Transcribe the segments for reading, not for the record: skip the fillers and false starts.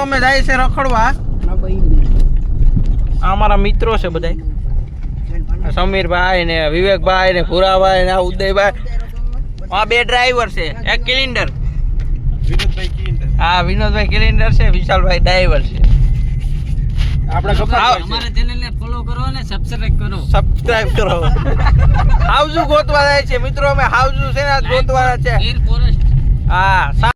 અમે જાય છે રખડવા. અમારા મિત્રો છે બધા, સમીરભાઈ ને વિવેકભાઈ ને ભૂરાભાઈ ને ઉદયભાઈ. આ બે ડ્રાઈવર છે, એક કિલિન્ડર હા વિનોદભાઈ કિલિન્ડર છે, વિશાલભાઈ ડ્રાઈવર છે. અમારા ચેનલને ફોલો કરો અને સબસ્ક્રાઇબ કરો. હાઉઝુ ગોતવા જાય છે મિત્રો, અમે હાઉઝુ છે ને ગોતવાના છે. ગીર ફોરેસ્ટ. હા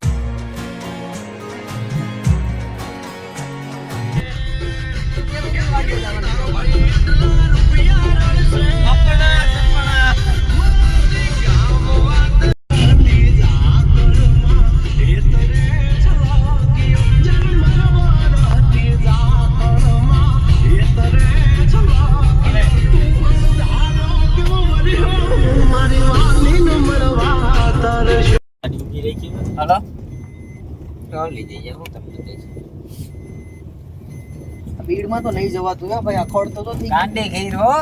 ભીડમાં તો નહીં જવાતું હે ભાઈ, અખોડતો તો ગાંડે ઘેર હો.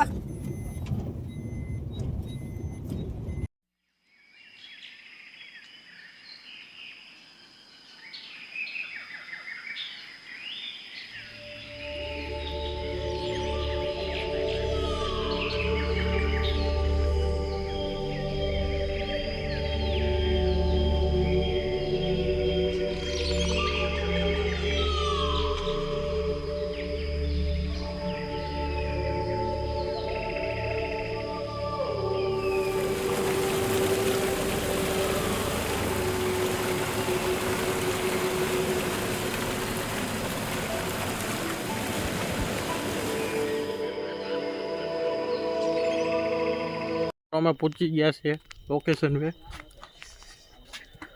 અમે પહોંચી ગયા છે લોકેશન पे.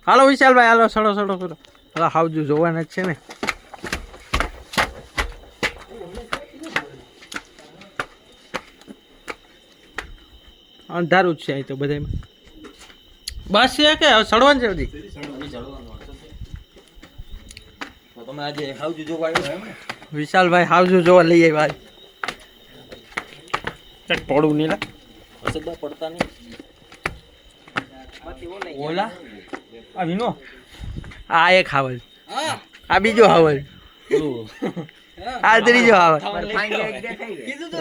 હાલો વિશાલભાઈ, હાલો સડો. હા હાઉજુ જોવાના જ છે ને. અંધારું જ છે અહીં તો બધામાં. બસ છે કે સડવાનું છે બધી? તમે આજે હાઉજુ જોવા આવ્યો એમ ને? વિશાલભાઈ હાઉજુ જોવા લઈ આવ્યા. પડું નહીં સદા પડતા નહીં. ઓલા આ વિનો, આ એક હાવલ, આ બીજો હાવલ, આ ત્રીજો હાવલ. કીધું તો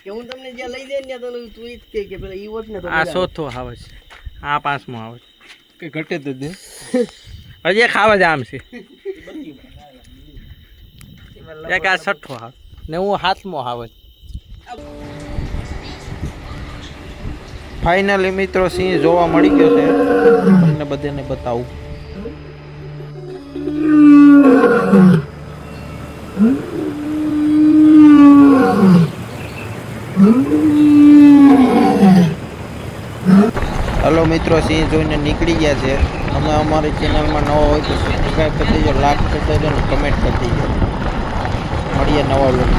કે હું તમને જ્યાં લઈ જઈને ત્યાં તો તું ઈ જ કે પેલા ઈ વોટ ને તો આ ચોથો હાવલ છે, આ પાંચમો હાવલ. કે ઘટે તો દે હજી એક હાવલ આમ છે, એક આ છઠ્ઠો હાવલ ને હું સાતમો હાવલ. ફાઇનલી મિત્રો સિંહ જોવા મળી ગયો છે, તમને બધાને બતાવું. હલો મિત્રો, સિંહ જોઈને નીકળી ગયા છે. અમે અમારી ચેનલમાં નવા હોય તો સબસ્ક્રાઈબ કરી દેજો, લાઈક કરી દેજો અને કમેન્ટ કરી દેજો. મળીએ નવા લોકો.